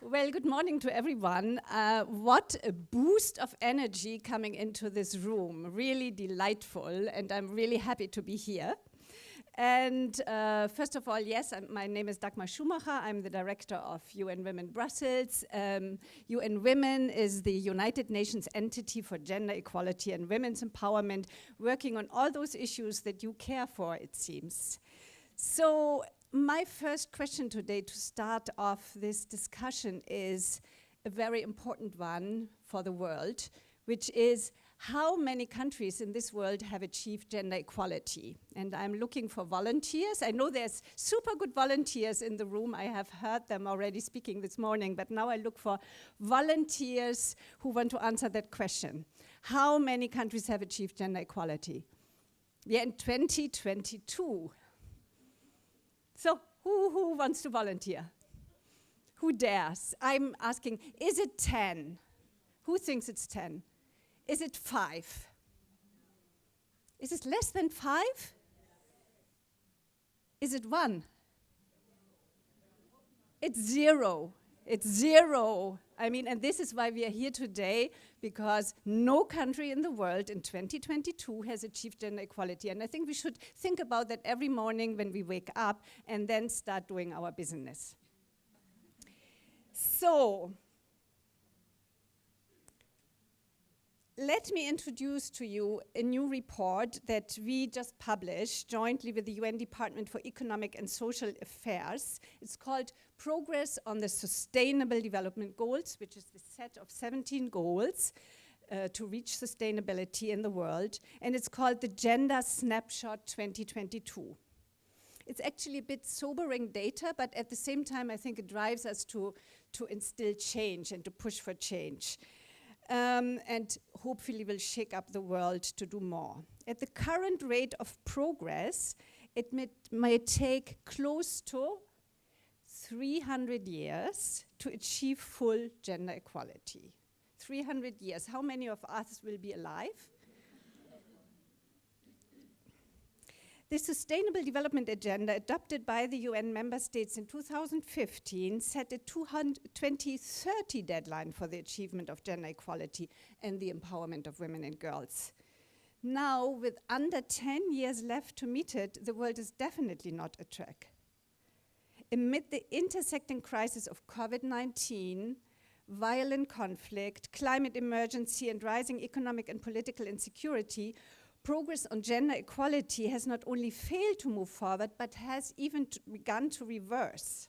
Well, good morning to everyone. What a boost of energy coming into this room. Really delightful, and I'm really happy to be here. And first of all, yes, my name is Dagmar. I'm the director of UN Women Brussels. UN Women is the United Nations entity for gender equality and women's empowerment, working on all those issues that you care for, it seems. So my first question today to start off this discussion is a very important one for the world, which is how many countries in this world have achieved gender equality? And I'm looking for volunteers. I know there's super good volunteers in the room. I have heard them already speaking this morning, but now I look for volunteers who want to answer that question. How many countries have achieved gender equality? Yeah, in 2022. So who wants to volunteer? Who dares? I'm asking, is it 10? Who thinks it's 10? Is it 5? Is it less than 5? Is it 1? It's 0. It's 0. I mean, and this is why we are here today, because no country in the world in 2022 has achieved gender equality. And I think we should think about that every morning when we wake up and then start doing our business. So, let me introduce to you a new report that we just published jointly with the UN Department for Economic and Social Affairs. It's called Progress on the Sustainable Development Goals, which is the set of 17 goals to reach sustainability in the world. And it's called the Gender Snapshot 2022. It's actually a bit sobering data, but at the same time, I think it drives us to instill change and to push for change. And hopefully will shake up the world to do more. At the current rate of progress, it may take close to 300 years to achieve full gender equality. 300 years. How many of us will be alive? The Sustainable Development Agenda, adopted by the UN member states in 2015, set a 2030 deadline for the achievement of gender equality and the empowerment of women and girls. Now, with under 10 years left to meet it, the world is definitely not on track. Amid the intersecting crisis of COVID-19, violent conflict, climate emergency, and rising economic and political insecurity, progress on gender equality has not only failed to move forward, but has even begun to reverse.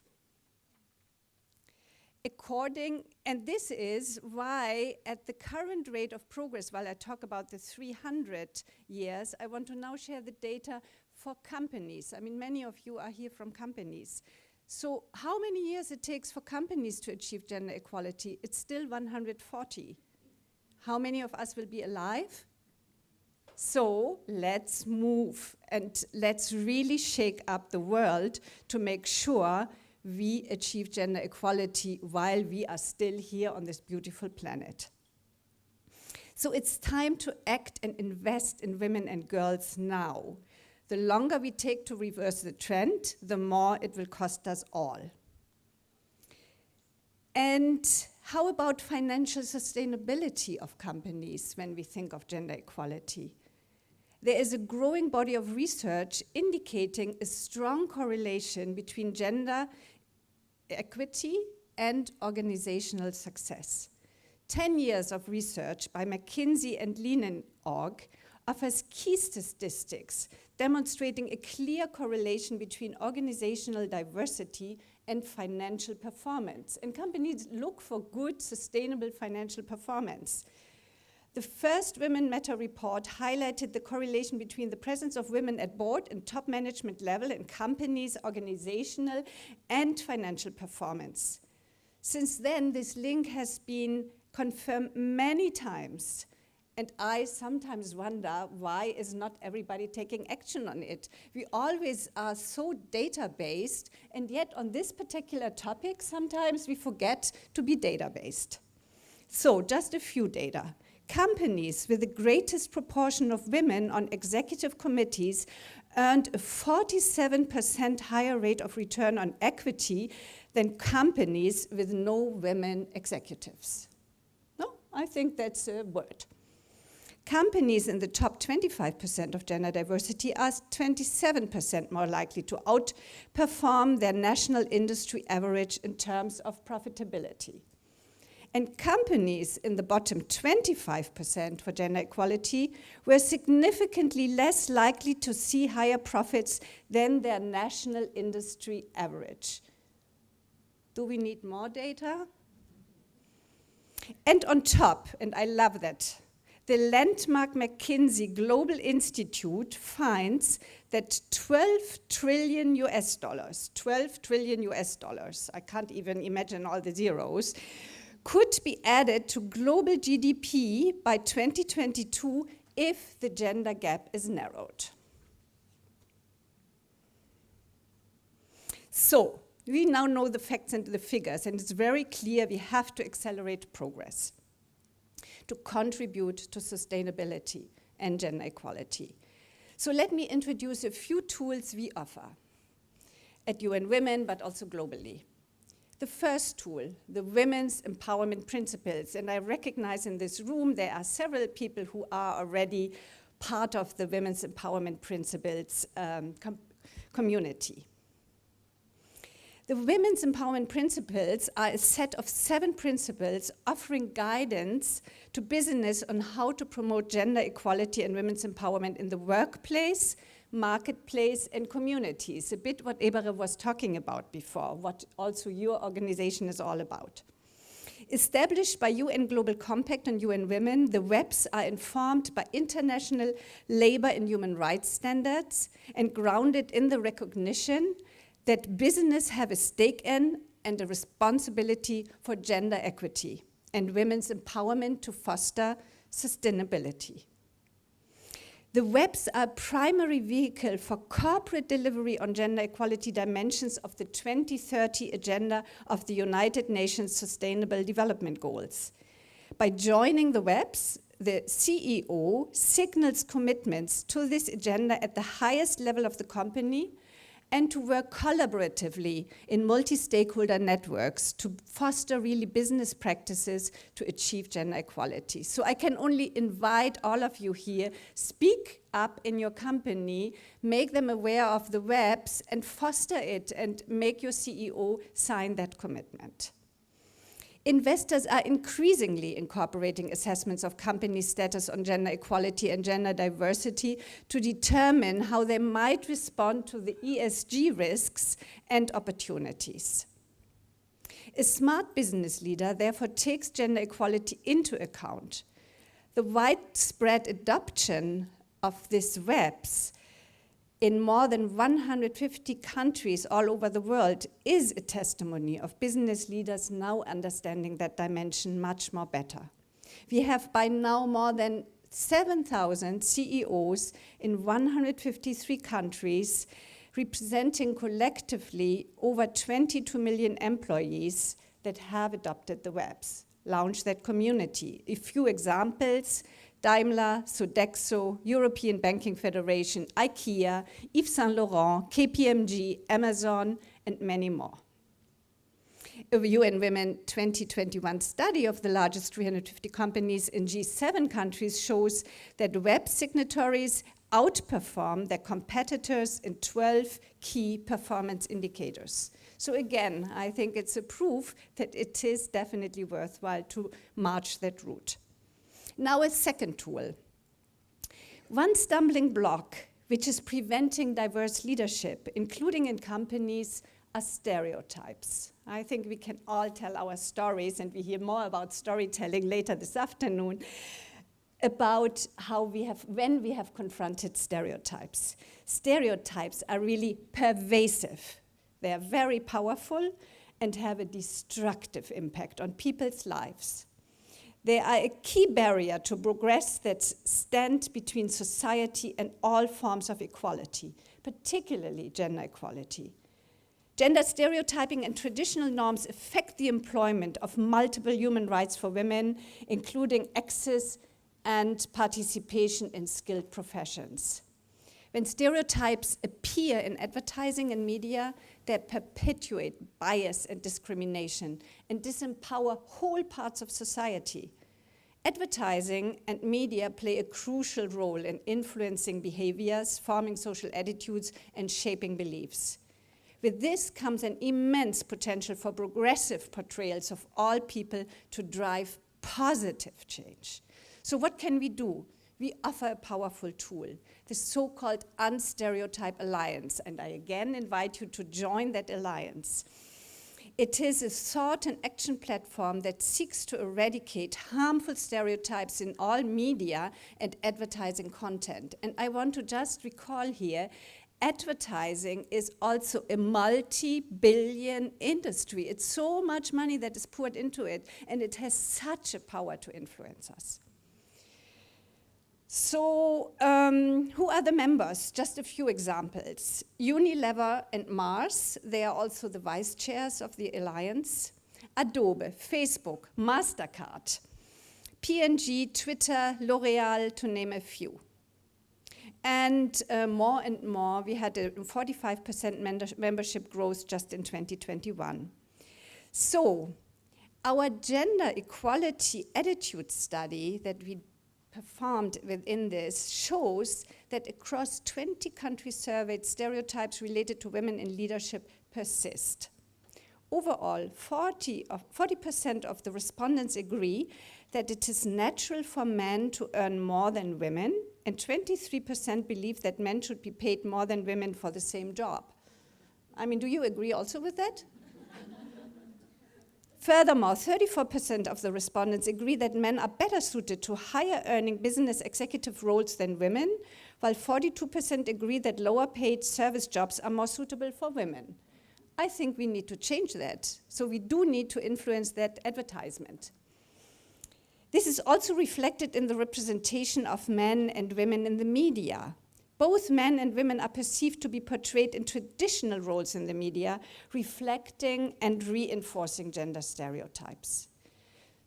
And this is why, at the current rate of progress, while I talk about the 300 years, I want to now share the data for companies. I mean, many of you are here from companies. So how many years it takes for companies to achieve gender equality? It's still 140. How many of us will be alive? So let's move and let's really shake up the world to make sure we achieve gender equality while we are still here on this beautiful planet. So it's time to act and invest in women and girls now. The longer we take to reverse the trend, the more it will cost us all. And how about financial sustainability of companies when we think of gender equality? There is a growing body of research indicating a strong correlation between gender equity and organizational success. 10 years of research by McKinsey and Lean.org offers key statistics demonstrating a clear correlation between organizational diversity and financial performance. And companies look for good, sustainable financial performance. The first Women Matter report highlighted the correlation between the presence of women at board and top management level in companies' organizational and financial performance. Since then, this link has been confirmed many times, and I sometimes wonder why is not everybody taking action on it. We always are so data-based, and yet on this particular topic, sometimes we forget to be data-based. So, just a few data. Companies with the greatest proportion of women on executive committees earned a 47% higher rate of return on equity than companies with no women executives. No, I think that's a word. Companies in the top 25% of gender diversity are 27% more likely to outperform their national industry average in terms of profitability. And companies in the bottom 25% for gender equality were significantly less likely to see higher profits than their national industry average. Do we need more data? And on top, and I love that, the landmark McKinsey Global Institute finds that 12 trillion US dollars, I can't even imagine all the zeros, could be added to global GDP by 2022 if the gender gap is narrowed. So, we now know the facts and the figures, and it's very clear we have to accelerate progress to contribute to sustainability and gender equality. So let me introduce a few tools we offer at UN Women, but also globally. The first tool, the Women's Empowerment Principles, and I recognize in this room there are several people who are already part of the Women's Empowerment Principles community. The Women's Empowerment Principles are a set of 7 principles offering guidance to business on how to promote gender equality and women's empowerment in the workplace, marketplace, and communities. A bit what Ebere was talking about before, what also your organization is all about. Established by UN Global Compact and UN Women, the WEPs are informed by international labor and human rights standards and grounded in the recognition that business have a stake in and a responsibility for gender equity and women's empowerment to foster sustainability. The WEPs are a primary vehicle for corporate delivery on gender equality dimensions of the 2030 Agenda of the United Nations Sustainable Development Goals. By joining the WEPs, the CEO signals commitments to this agenda at the highest level of the company and to work collaboratively in multi-stakeholder networks to foster really business practices to achieve gender equality. So I can only invite all of you here, speak up in your company, make them aware of the WEPs and foster it and make your CEO sign that commitment. Investors are increasingly incorporating assessments of company status on gender equality and gender diversity to determine how they might respond to the ESG risks and opportunities. A smart business leader therefore takes gender equality into account. The widespread adoption of these WEPs in more than 150 countries all over the world is a testimony of business leaders now understanding that dimension much more better. We have by now more than 7,000 CEOs in 153 countries, representing collectively over 22 million employees that have adopted the WEPs, launched that community. A few examples: Daimler, Sodexo, European Banking Federation, IKEA, Yves Saint Laurent, KPMG, Amazon, and many more. A UN Women 2021 study of the largest 350 companies in G7 countries shows that WEP signatories outperform their competitors in 12 key performance indicators. So again, I think it's a proof that it is definitely worthwhile to march that route. Now a second tool. One stumbling block which is preventing diverse leadership, including in companies, are stereotypes. I think we can all tell our stories, and we hear more about storytelling later this afternoon, about how when we have confronted stereotypes. Stereotypes are really pervasive. They are very powerful and have a destructive impact on people's lives. They are a key barrier to progress that stand between society and all forms of equality, particularly gender equality. Gender stereotyping and traditional norms affect the employment of multiple human rights for women, including access and participation in skilled professions. When stereotypes appear in advertising and media, they perpetuate bias and discrimination and disempower whole parts of society. Advertising and media play a crucial role in influencing behaviors, forming social attitudes, and shaping beliefs. With this comes an immense potential for progressive portrayals of all people to drive positive change. So what can we do? We offer a powerful tool, the so-called Unstereotype Alliance, and I again invite you to join that alliance. It is a thought and action platform that seeks to eradicate harmful stereotypes in all media and advertising content. And I want to just recall here, advertising is also a multi-billion industry. It's so much money that is poured into it, and it has such a power to influence us. So who are the members? Just a few examples. Unilever and Mars, they are also the vice chairs of the alliance. Adobe, Facebook, MasterCard, P&G, Twitter, L'Oreal, to name a few. And more, we had a 45% membership growth just in 2021. So our gender equality attitude study that we performed within this shows that across 20 countries surveyed, stereotypes related to women in leadership persist. Overall, 40% of the respondents agree that it is natural for men to earn more than women, and 23% believe that men should be paid more than women for the same job. I mean, do you agree also with that? Furthermore, 34% of the respondents agree that men are better suited to higher earning business executive roles than women, while 42% agree that lower paid service jobs are more suitable for women. I think we need to change that. So we do need to influence that advertisement. This is also reflected in the representation of men and women in the media. Both men and women are perceived to be portrayed in traditional roles in the media, reflecting and reinforcing gender stereotypes.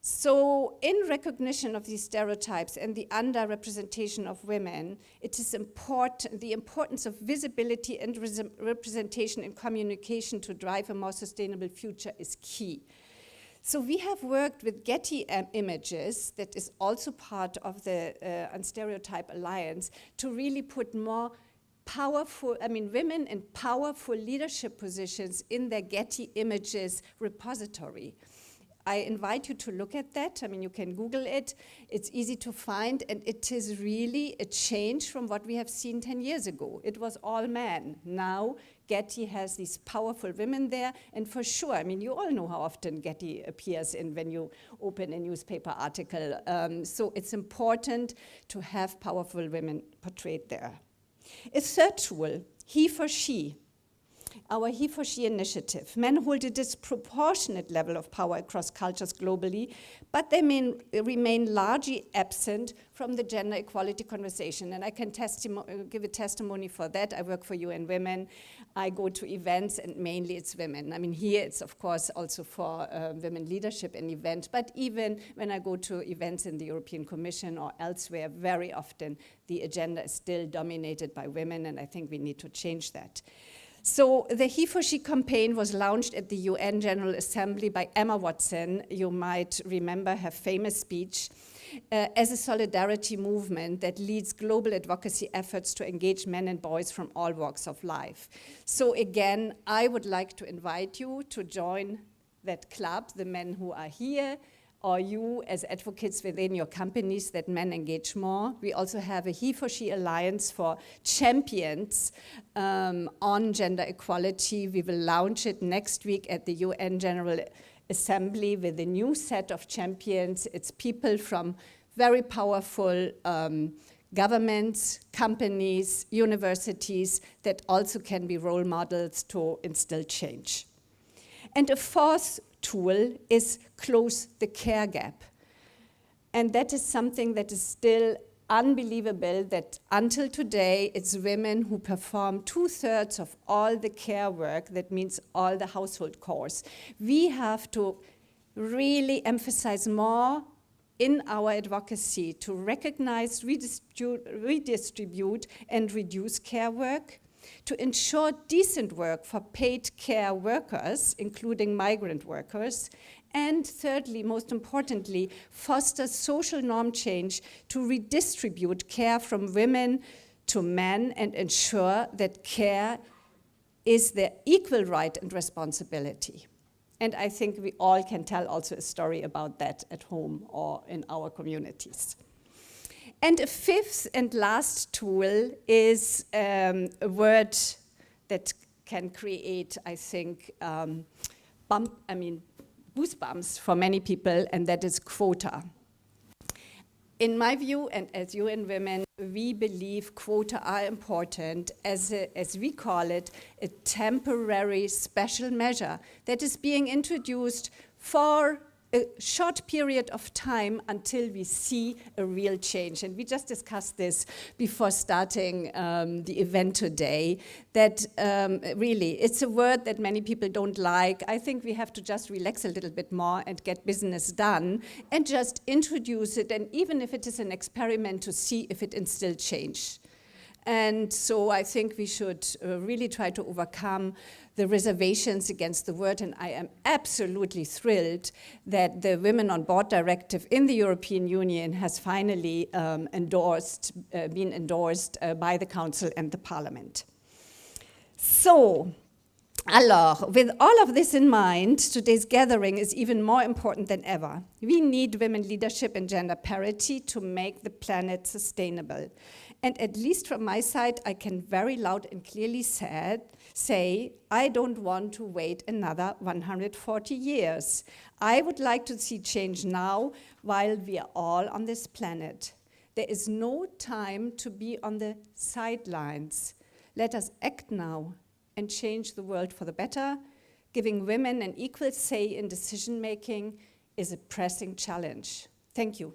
So in recognition of these stereotypes and the underrepresentation of women, it is the importance of visibility and representation in communication to drive a more sustainable future is key. So we have worked with Getty Images, that is also part of the Unstereotype Alliance, to really put more women in powerful leadership positions in their Getty Images repository. I invite you to look at that. I mean, you can Google it. It's easy to find, and it is really a change from what we have seen 10 years ago. It was all men. Now, Getty has these powerful women there, and for sure, I mean, you all know how often Getty appears when you open a newspaper article. So it's important to have powerful women portrayed there. A third tool, he for she. Our He for She initiative. Men hold a disproportionate level of power across cultures globally, but they remain largely absent from the gender equality conversation. And I can give a testimony for that. I work for UN Women. I go to events, and mainly it's women. I mean, here it's, of course, also for women leadership and event, but even when I go to events in the European Commission or elsewhere, very often the agenda is still dominated by women, and I think we need to change that. So the He for She campaign was launched at the UN General Assembly by Emma Watson. You might remember her famous speech as a solidarity movement that leads global advocacy efforts to engage men and boys from all walks of life. So again, I would like to invite you to join that club, the men who are here, or you as advocates within your companies, that men engage more. We also have a He for She Alliance for champions on gender equality. We will launch it next week at the UN General Assembly with a new set of champions. It's people from very powerful governments, companies, universities that also can be role models to instill change. And a fourth tool is close the care gap. And that is something that is still unbelievable, that until today, it's women who perform 2/3 of all the care work. That means all the household chores. We have to really emphasize more in our advocacy to recognize, redistribute, and reduce care work, to ensure decent work for paid care workers, including migrant workers, and thirdly, most importantly, foster social norm change to redistribute care from women to men and ensure that care is their equal right and responsibility. And I think we all can tell also a story about that at home or in our communities. And a fifth and last tool is a word that can create, I think, goosebumps for many people, and that is quota. In my view, and as UN Women, we believe quota are important as we call it, a temporary special measure that is being introduced for a short period of time until we see a real change. And we just discussed this before starting the event today, that really, it's a word that many people don't like. I think we have to just relax a little bit more and get business done and just introduce it, and even if it is an experiment, to see if it instills change. And so I think we should really try to overcome the reservations against the word, and I am absolutely thrilled that the Women on Board Directive in the European Union has finally been endorsed by the Council and the Parliament. So, alors, with all of this in mind, today's gathering is even more important than ever. We need women leadership and gender parity to make the planet sustainable. And at least from my side, I can very loud and clearly say, I don't want to wait another 140 years. I would like to see change now while we are all on this planet. There is no time to be on the sidelines. Let us act now and change the world for the better. Giving women an equal say in decision-making is a pressing challenge. Thank you.